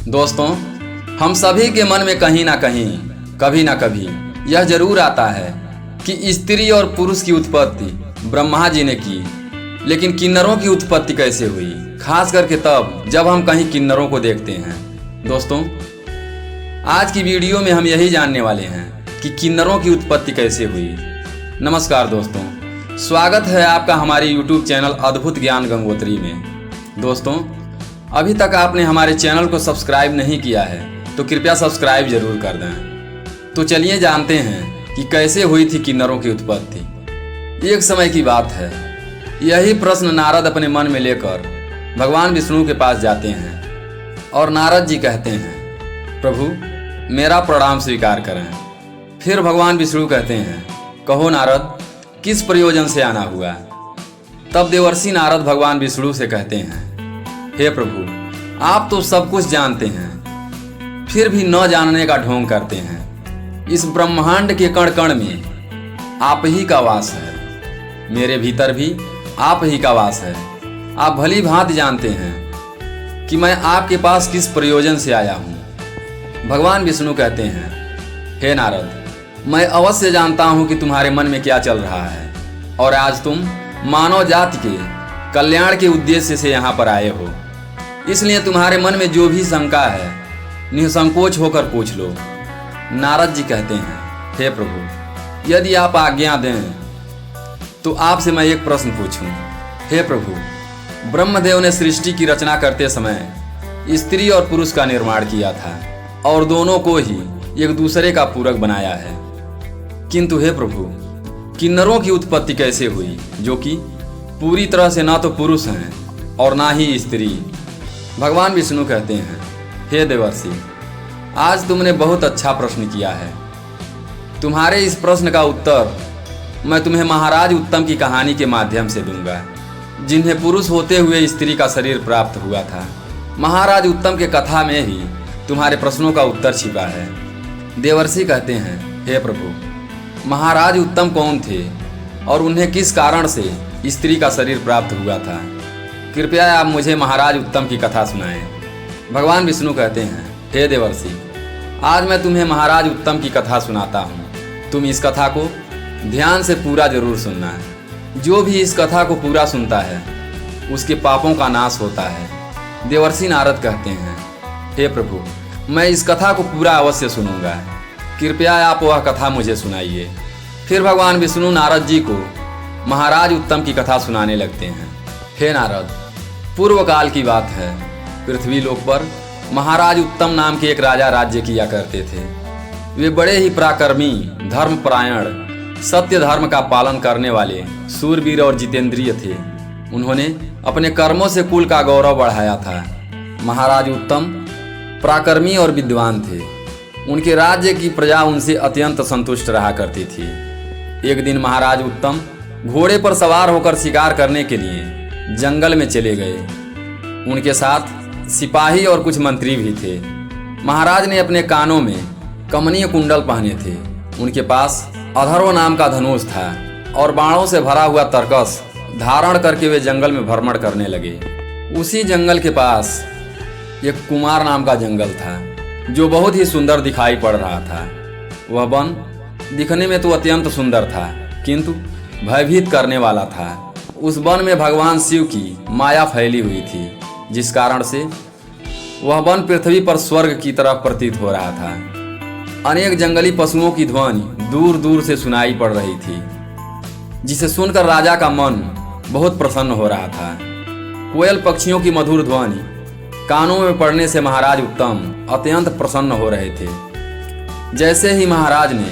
दोस्तों, हम सभी के मन में कहीं ना कहीं कभी ना कभी यह जरूर आता है कि स्त्री और पुरुष की उत्पत्ति ब्रह्मा जी ने की, लेकिन किन्नरों की उत्पत्ति कैसे हुई, खास करके तब जब हम कहीं किन्नरों को देखते हैं। दोस्तों, आज की वीडियो में हम यही जानने वाले हैं कि किन्नरों की उत्पत्ति कैसे हुई। नमस्कार दोस्तों, स्वागत है आपका हमारे YouTube चैनल अद्भुत ज्ञान गंगोत्री में। दोस्तों, अभी तक आपने हमारे चैनल को सब्सक्राइब नहीं किया है तो कृपया सब्सक्राइब जरूर कर दें। तो चलिए जानते हैं कि कैसे हुई थी किन्नरों की उत्पत्ति। एक समय की बात है, यही प्रश्न नारद अपने मन में लेकर भगवान विष्णु के पास जाते हैं और नारद जी कहते हैं, प्रभु मेरा प्रणाम स्वीकार करें। फिर भगवान विष्णु कहते हैं, कहो नारद, किस प्रयोजन से आना हुआ। तब देवर्षि नारद भगवान विष्णु से कहते हैं, हे प्रभु, आप तो सब कुछ जानते हैं, फिर भी न जानने का ढोंग करते हैं। इस ब्रह्मांड के कण कण में आप ही का वास है, मेरे भीतर भी आप ही का वास है। आप भली भांति जानते हैं कि मैं आपके पास किस प्रयोजन से आया हूँ। भगवान विष्णु कहते हैं, हे नारद, मैं अवश्य जानता हूँ कि तुम्हारे मन में क्या चल रहा है और आज तुम मानव जाति के कल्याण के उद्देश्य से यहाँ पर आए हो, इसलिए तुम्हारे मन में जो भी शंका है निसंकोच होकर पूछ लो। नारद जी कहते हैं, हे प्रभु, यदि आप आज्ञा दें तो आपसे मैं एक प्रश्न पूछूं। हे प्रभु, ब्रह्मदेव ने सृष्टि की रचना करते समय स्त्री और पुरुष का निर्माण किया था और दोनों को ही एक दूसरे का पूरक बनाया है, किंतु हे प्रभु, किन्नरों की उत्पत्ति कैसे हुई, जो कि पूरी तरह से ना तो पुरुष हैं और ना ही स्त्री। भगवान विष्णु कहते हैं, हे देवर्षि, आज तुमने बहुत अच्छा प्रश्न किया है। तुम्हारे इस प्रश्न का उत्तर मैं तुम्हें महाराज उत्तम की कहानी के माध्यम से दूंगा, जिन्हें पुरुष होते हुए स्त्री का शरीर प्राप्त हुआ था। महाराज उत्तम के कथा में ही तुम्हारे प्रश्नों का उत्तर छिपा है। देवर्षि कहते हैं, हे प्रभु, महाराज उत्तम कौन थे और उन्हें किस कारण से स्त्री का शरीर प्राप्त हुआ था। कृपया आप मुझे महाराज उत्तम की कथा सुनाएं। भगवान विष्णु कहते हैं, हे देवर्षि, आज मैं तुम्हें महाराज उत्तम की कथा सुनाता हूँ। तुम इस कथा को ध्यान से पूरा जरूर सुनना है। जो भी इस कथा को पूरा सुनता है उसके पापों का नाश होता है। देवर्षि नारद कहते हैं, हे प्रभु, मैं इस कथा को पूरा अवश्य सुनूंगा, कृपया आप वह कथा मुझे सुनाइए। फिर भगवान विष्णु नारद जी को महाराज उत्तम की कथा सुनाने लगते हैं। हे नारद, पूर्व काल की बात है, पृथ्वी लोक पर महाराज उत्तम नाम के एक राजा राज्य किया करते थे। वे बड़े ही पराक्रमी, धर्मपरायण, सत्य धर्म का पालन करने वाले सूरवीर और जितेंद्रिय थे। उन्होंने अपने कर्मों से कुल का गौरव बढ़ाया था। महाराज उत्तम पराक्रमी और विद्वान थे। उनके राज्य की प्रजा उनसे अत्यंत संतुष्ट रहा करती थी। एक दिन महाराज उत्तम घोड़े पर सवार होकर शिकार करने के लिए जंगल में चले गए। उनके साथ सिपाही और कुछ मंत्री भी थे। महाराज ने अपने कानों में कमनीय कुंडल पहने थे। उनके पास अधर्व नाम का धनुष था और बाणों से भरा हुआ तरकस धारण करके वे जंगल में भ्रमण करने लगे। उसी जंगल के पास एक कुमार नाम का जंगल था, जो बहुत ही सुंदर दिखाई पड़ रहा था। वह वन दिखने में तो अत्यंत सुंदर था, किंतु भयभीत करने वाला था। उस वन में भगवान शिव की माया फैली हुई थी, जिस कारण से वह वन पृथ्वी पर स्वर्ग की तरफ प्रतीत हो रहा था। अनेक जंगली पशुओं की ध्वनि दूर दूर से सुनाई पड़ रही थी, जिसे सुनकर राजा का मन बहुत प्रसन्न हो रहा था। कोयल पक्षियों की मधुर ध्वनि कानों में पड़ने से महाराज उत्तम अत्यंत प्रसन्न हो रहे थे। जैसे ही महाराज ने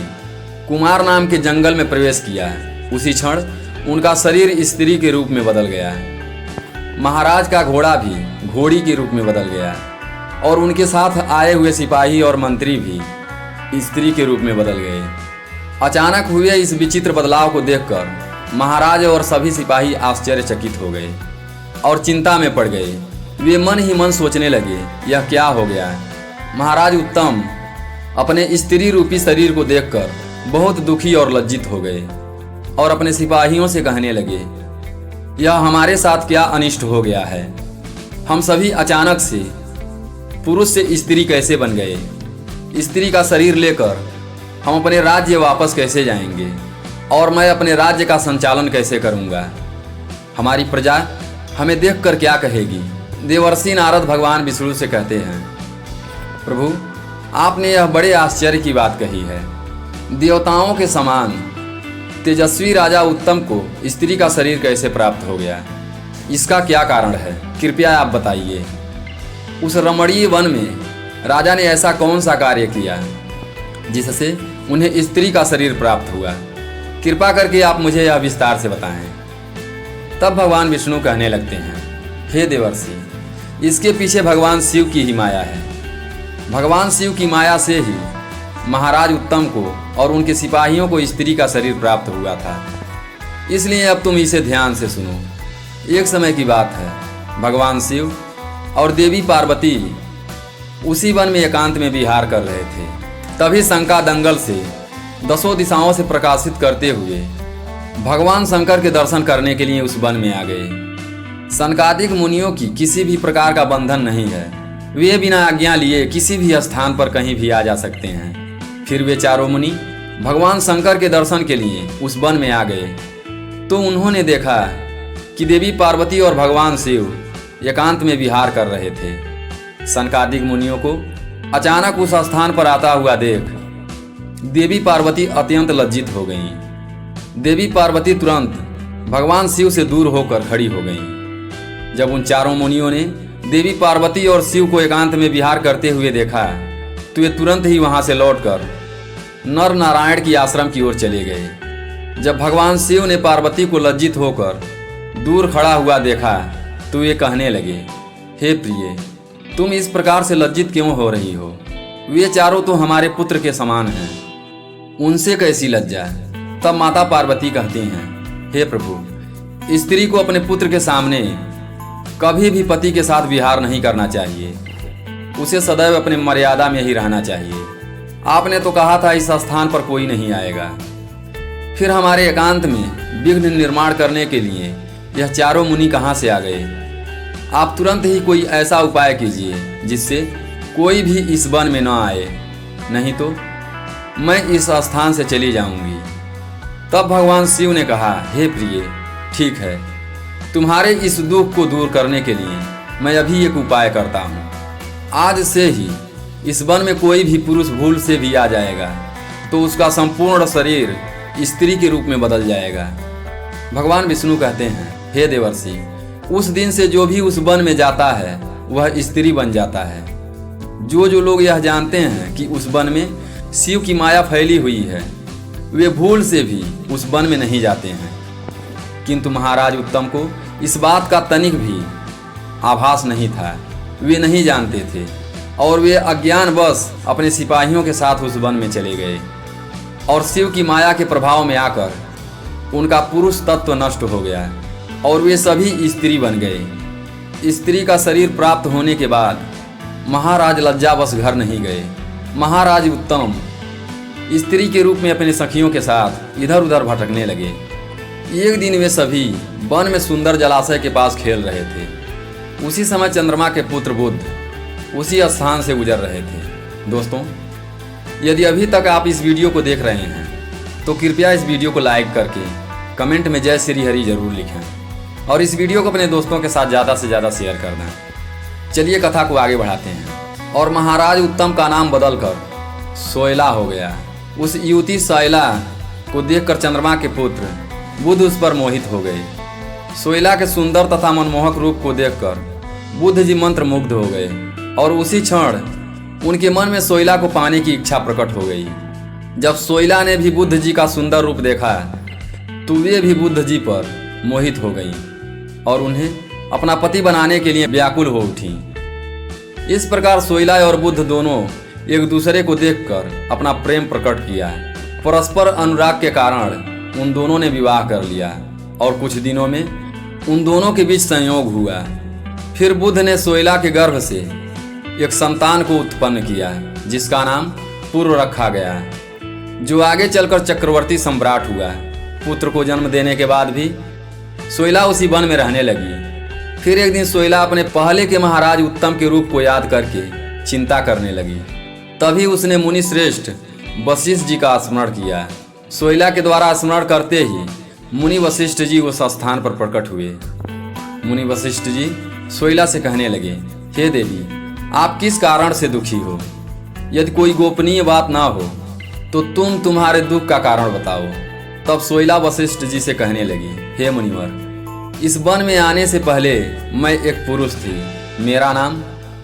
कुमार नाम के जंगल में प्रवेश किया, उसी क्षण उनका शरीर स्त्री के रूप में बदल गया। महाराज का घोड़ा भी घोड़ी के रूप में बदल गया और उनके साथ आए हुए सिपाही और मंत्री भी स्त्री के रूप में बदल गए। अचानक हुए इस विचित्र बदलाव को देखकर महाराज और सभी सिपाही आश्चर्यचकित हो गए और चिंता में पड़ गए। वे मन ही मन सोचने लगे, यह क्या हो गया। महाराज उत्तम अपने स्त्री रूपी शरीर को देखकर बहुत दुखी और लज्जित हो गए और अपने सिपाहियों से कहने लगे, यह हमारे साथ क्या अनिष्ट हो गया है। हम सभी अचानक से पुरुष से स्त्री कैसे बन गए? स्त्री का शरीर लेकर हम अपने राज्य वापस कैसे जाएंगे? और मैं अपने राज्य का संचालन कैसे करूंगा? हमारी प्रजा हमें देखकर क्या कहेगी? देवर्षि नारद भगवान विष्णु से कहते हैं, प्रभु आपने यह बड़े आश्चर्य की बात कही है। देवताओं के समान तेजस्वी राजा उत्तम को स्त्री का शरीर कैसे प्राप्त हो गया? इसका क्या कारण है? कृपया आप बताइए। उस रमणीय वन में राजा ने ऐसा कौन सा कार्य किया जिससे उन्हें स्त्री का शरीर प्राप्त हुआ? कृपा करके आप मुझे यह विस्तार से बताएं। तब भगवान विष्णु कहने लगते हैं, हे देवर्षि, इसके पीछे भगवान शिव की ही माया है। भगवान शिव की माया से ही महाराज उत्तम को और उनके सिपाहियों को स्त्री का शरीर प्राप्त हुआ था। इसलिए अब तुम इसे ध्यान से सुनो। एक समय की बात है, भगवान शिव और देवी पार्वती उसी वन में एकांत में विहार कर रहे थे। तभी शंका दंगल से 10 दिशाओं से प्रकाशित करते हुए भगवान शंकर के दर्शन करने के लिए उस वन में आ गए। सनकादिक मुनियों की किसी भी प्रकार का बंधन नहीं है। वे बिना आज्ञा लिए किसी भी स्थान पर कहीं भी आ जा सकते हैं। फिर वे चारों मुनि भगवान शंकर के दर्शन के लिए उस वन में आ गए तो उन्होंने देखा कि देवी पार्वती और भगवान शिव एकांत में विहार कर रहे थे। सनकादिक मुनियों को अचानक उस स्थान पर आता हुआ देख देवी पार्वती अत्यंत लज्जित हो गईं। देवी पार्वती तुरंत भगवान शिव से दूर होकर खड़ी हो गईं। जब उन चारों मुनियों ने देवी पार्वती और शिव को एकांत में विहार करते हुए देखा तो वे तुरंत ही वहां से लौटकर नर नारायण की आश्रम की ओर चले गए। जब भगवान शिव ने पार्वती को लज्जित होकर दूर खड़ा हुआ देखा तो वे कहने लगे, हे प्रिय, तुम इस प्रकार से लज्जित क्यों हो रही हो? वे चारों तो हमारे पुत्र के समान हैं, उनसे कैसी लज्जा? तब माता पार्वती कहती हैं, हे प्रभु, स्त्री को अपने पुत्र के सामने कभी भी पति के साथ विहार नहीं करना चाहिए। उसे सदैव अपने मर्यादा में ही रहना चाहिए। आपने तो कहा था इस स्थान पर कोई नहीं आएगा। फिर हमारे एकांत में विघ्न निर्माण करने के लिए यह चारों मुनि कहाँ से आ गए? आप तुरंत ही कोई ऐसा उपाय कीजिए जिससे कोई भी इस वन में न आए, नहीं तो मैं इस स्थान से चली जाऊंगी। तब भगवान शिव ने कहा, हे प्रिय, ठीक है, तुम्हारे इस दुख को दूर करने के लिए मैं अभी एक उपाय करता हूँ। आज से ही इस वन में कोई भी पुरुष भूल से भी आ जाएगा तो उसका संपूर्ण शरीर स्त्री के रूप में बदल जाएगा। भगवान विष्णु कहते हैं, हे देवर्षि, उस दिन से जो भी उस वन में जाता है वह स्त्री बन जाता है। जो लोग यह जानते हैं कि उस वन में शिव की माया फैली हुई है वे भूल से भी उस वन में नहीं जाते हैं। किंतु महाराज उत्तम को इस बात का तनिक भी आभास नहीं था। वे नहीं जानते थे और वे अज्ञानवश अपने सिपाहियों के साथ उस वन में चले गए और शिव की माया के प्रभाव में आकर उनका पुरुष तत्व नष्ट हो गया और वे सभी स्त्री बन गए। स्त्री का शरीर प्राप्त होने के बाद महाराज लज्जावश घर नहीं गए। महाराज उत्तम स्त्री के रूप में अपने सखियों के साथ इधर उधर भटकने लगे। एक दिन वे सभी वन में सुंदर जलाशय के पास खेल रहे थे। उसी समय चंद्रमा के पुत्र बुध उसी स्थान से गुजर रहे थे। दोस्तों, यदि अभी तक आप इस वीडियो को देख रहे हैं तो कृपया इस वीडियो को लाइक करके कमेंट में जय श्री हरि जरूर लिखें और इस वीडियो को अपने दोस्तों के साथ ज़्यादा से ज़्यादा शेयर कर दें। चलिए कथा को आगे बढ़ाते हैं। और महाराज उत्तम का नाम बदलकर सोयला हो गया। उस युवती सोयला को देखकर चंद्रमा के पुत्र बुध उस पर मोहित हो गए। सोयला के सुंदर तथा मनमोहक रूप को देखकर बुध जी मंत्र मुग्ध हो गए और उसी क्षण उनके मन में सोयला को पाने की इच्छा प्रकट हो गई। जब सोयला ने भी बुद्ध जी का सुंदर रूप देखा तो वे भी बुद्ध जी पर मोहित हो गईं और उन्हें अपना पति बनाने के लिए व्याकुल हो उठी। इस प्रकार सोयला और बुद्ध दोनों एक दूसरे को देखकर अपना प्रेम प्रकट किया। परस्पर अनुराग के कारण उन दोनों ने विवाह कर लिया और कुछ दिनों में उन दोनों के बीच संयोग हुआ। फिर बुद्ध ने सोयला के गर्भ से एक संतान को उत्पन्न किया जिसका नाम पूर्व रखा गया, जो आगे चलकर चक्रवर्ती सम्राट हुआ। पुत्र को जन्म देने के बाद भी सोयला उसी वन में रहने लगी। फिर एक दिन सोयला अपने पहले के महाराज उत्तम के रूप को याद करके चिंता करने लगी। तभी उसने मुनि श्रेष्ठ वशिष्ठ जी का स्मरण किया। सोइला के द्वारा स्मरण करते ही मुनि वशिष्ठ जी उस स्थान पर प्रकट हुए। मुनि वशिष्ठ जी सोइला से कहने लगे, हे देवी, आप किस कारण से दुखी हो? यदि कोई गोपनीय बात ना हो तो तुम तुम्हारे दुख का कारण बताओ। तब सोइला वशिष्ठ जी से कहने लगी, हे मुनिवर, इस वन में आने से पहले मैं एक पुरुष थी, मेरा नाम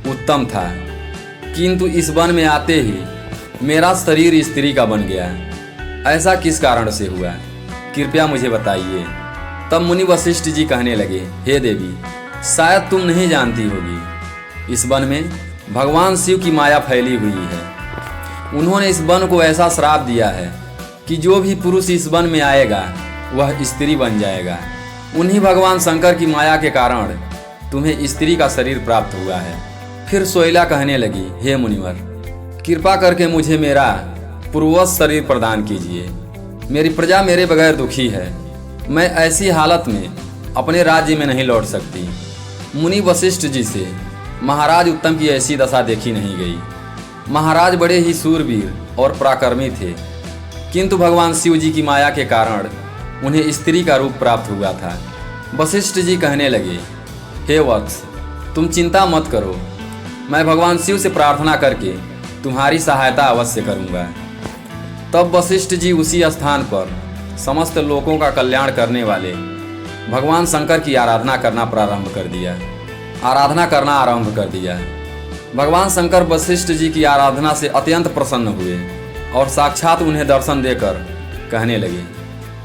उत्तम था, किंतु इस वन में आते ही मेरा शरीर स्त्री का बन गया। ऐसा किस कारण से हुआ, कृपया मुझे बताइए। तब मुनि वशिष्ठ जी कहने लगे, हे देवी, शायद तुम नहीं जानती होगी, इस वन में भगवान शिव की माया फैली हुई है। उन्होंने इस वन को ऐसा श्राप दिया है कि जो भी पुरुष इस वन में आएगा वह स्त्री बन जाएगा। उन्हीं भगवान शंकर की माया के कारण तुम्हें स्त्री का शरीर प्राप्त हुआ है। फिर सोइला कहने लगी, हे मुनिवर, कृपा करके मुझे मेरा पूर्वज शरीर प्रदान कीजिए। मेरी प्रजा मेरे बगैर दुखी है। मैं ऐसी हालत में अपने राज्य में नहीं लौट सकती। मुनि वशिष्ठ जी से महाराज उत्तम की ऐसी दशा देखी नहीं गई। महाराज बड़े ही शूरवीर और पराक्रमी थे, किंतु भगवान शिव जी की माया के कारण उन्हें स्त्री का रूप प्राप्त हुआ था। वशिष्ठ जी कहने लगे, हे वत्स, तुम चिंता मत करो, मैं भगवान शिव से प्रार्थना करके तुम्हारी सहायता अवश्य करूँगा। तब वशिष्ठ जी उसी स्थान पर समस्त लोगों का कल्याण करने वाले भगवान शंकर की आराधना करना आरंभ कर दिया। भगवान शंकर वशिष्ठ जी की आराधना से अत्यंत प्रसन्न हुए और साक्षात उन्हें दर्शन देकर कहने लगे,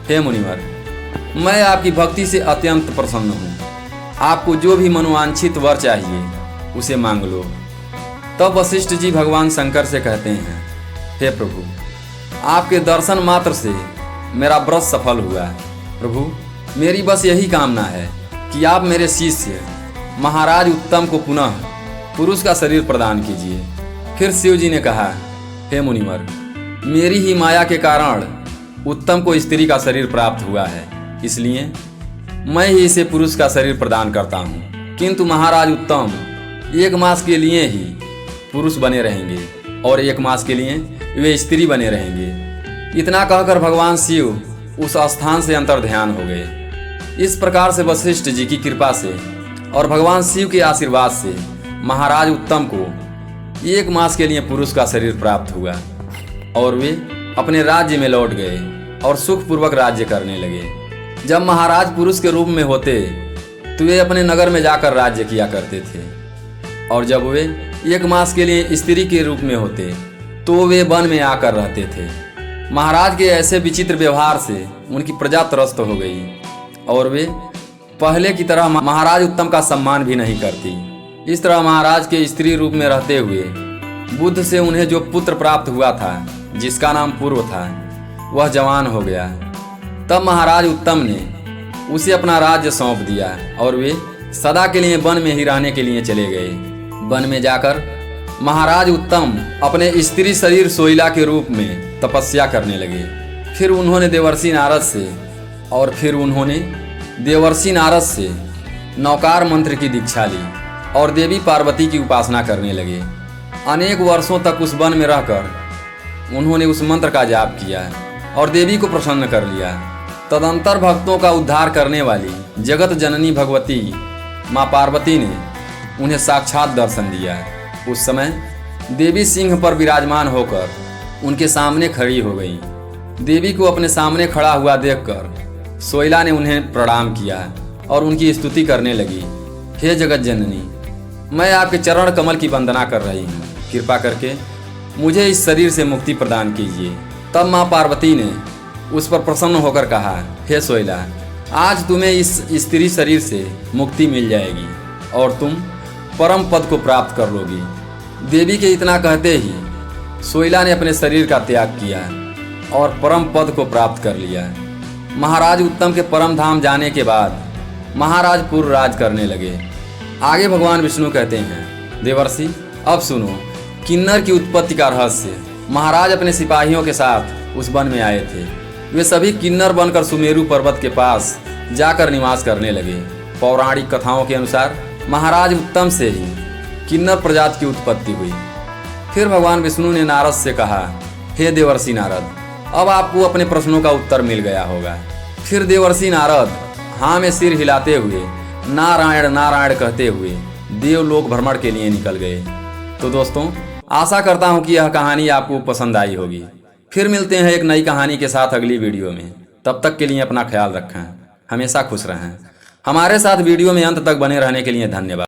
हे मुनिवर, मैं आपकी भक्ति से अत्यंत प्रसन्न हूँ। आपको जो भी मनोवांछित वर चाहिए उसे मांग लो। तब वशिष्ठ जी भगवान शंकर से कहते हैं, हे प्रभु, आपके दर्शन मात्र से मेरा व्रत सफल हुआ। प्रभु, मेरी बस यही कामना है कि आप मेरे शिष्य महाराज उत्तम को पुनः पुरुष का शरीर प्रदान कीजिए। फिर शिव जी ने कहा, हे मुनिवर, मेरी ही माया के कारण उत्तम को स्त्री का शरीर प्राप्त हुआ है, इसलिए मैं ही इसे पुरुष का शरीर प्रदान करता हूँ। किंतु महाराज उत्तम 1 मास के लिए ही पुरुष बने रहेंगे और 1 मास के लिए वे स्त्री बने रहेंगे। इतना कहकर भगवान शिव उस स्थान से अंतर्ध्यान हो गए। इस प्रकार से वशिष्ठ जी की कृपा से और भगवान शिव के आशीर्वाद से महाराज उत्तम को 1 मास के लिए पुरुष का शरीर प्राप्त हुआ और वे अपने राज्य में लौट गए और सुखपूर्वक राज्य करने लगे। जब महाराज पुरुष के रूप में होते तो वे अपने नगर में जाकर राज्य किया करते थे, और जब वे 1 मास के लिए स्त्री के रूप में होते तो वे वन में आकर रहते थे। महाराज के ऐसे विचित्र व्यवहार से उनकी प्रजा त्रस्त हो गई और वे पहले की तरह महाराज उत्तम का सम्मान भी नहीं करती। इस तरह महाराज के स्त्री रूप में रहते हुए बुद्ध से उन्हें जो पुत्र प्राप्त हुआ था, जिसका नाम पूर्व था, वह जवान हो गया। तब महाराज उत्तम ने उसे अपना राज्य सौंप दिया और वे सदा के लिए वन में ही रहने के लिए चले गए। वन में जाकर महाराज उत्तम अपने स्त्री शरीर सोइला के रूप में तपस्या करने लगे। फिर उन्होंने देवर्षि नारद से नौकार मंत्र की दीक्षा ली और देवी पार्वती की उपासना करने लगे। अनेक वर्षों तक उस वन में रहकर उन्होंने उस मंत्र का जाप किया और देवी को प्रसन्न कर लिया। तदंतर भक्तों का उद्धार करने वाली जगत जननी भगवती माँ पार्वती ने उन्हें साक्षात दर्शन दिया। उस समय देवी सिंह पर विराजमान होकर उनके सामने खड़ी हो गई। देवी को अपने सामने खड़ा हुआ देखकर सोइला ने उन्हें प्रणाम किया और उनकी स्तुति करने लगी। हे जगत जननी, मैं आपके चरण कमल की वंदना कर रही हूँ, कृपा करके मुझे इस शरीर से मुक्ति प्रदान कीजिए। तब माँ पार्वती ने उस पर प्रसन्न होकर कहा, हे सोइला, आज तुम्हें इस स्त्री शरीर से मुक्ति मिल जाएगी और तुम परम पद को प्राप्त कर लोगी। देवी के इतना कहते ही सोइला ने अपने शरीर का त्याग किया और परम पद को प्राप्त कर लिया। महाराज उत्तम के परम धाम जाने के बाद महाराज पूर्व राज करने लगे। आगे भगवान विष्णु कहते हैं, देवर्षि, अब सुनो किन्नर की उत्पत्ति का रहस्य। महाराज अपने सिपाहियों के साथ उस वन में आए थे। वे सभी किन्नर बनकर सुमेरु पर्वत के पास जाकर निवास करने लगे। पौराणिक कथाओं के अनुसार महाराज उत्तम से ही किन्नर प्रजाति की उत्पत्ति हुई। फिर भगवान विष्णु ने नारद से कहा, हे देवर्षि नारद, अब आपको अपने प्रश्नों का उत्तर मिल गया होगा। फिर देवर्षि नारद हाँ में सिर हिलाते हुए नारायण नारायण कहते हुए देवलोक भ्रमण के लिए निकल गए। तो दोस्तों, आशा करता हूँ कि यह कहानी आपको पसंद आई होगी। फिर मिलते हैं एक नई कहानी के साथ अगली वीडियो में। तब तक के लिए अपना ख्याल रखें, हमेशा खुश रहें। हमारे साथ वीडियो में अंत तक बने रहने के लिए धन्यवाद।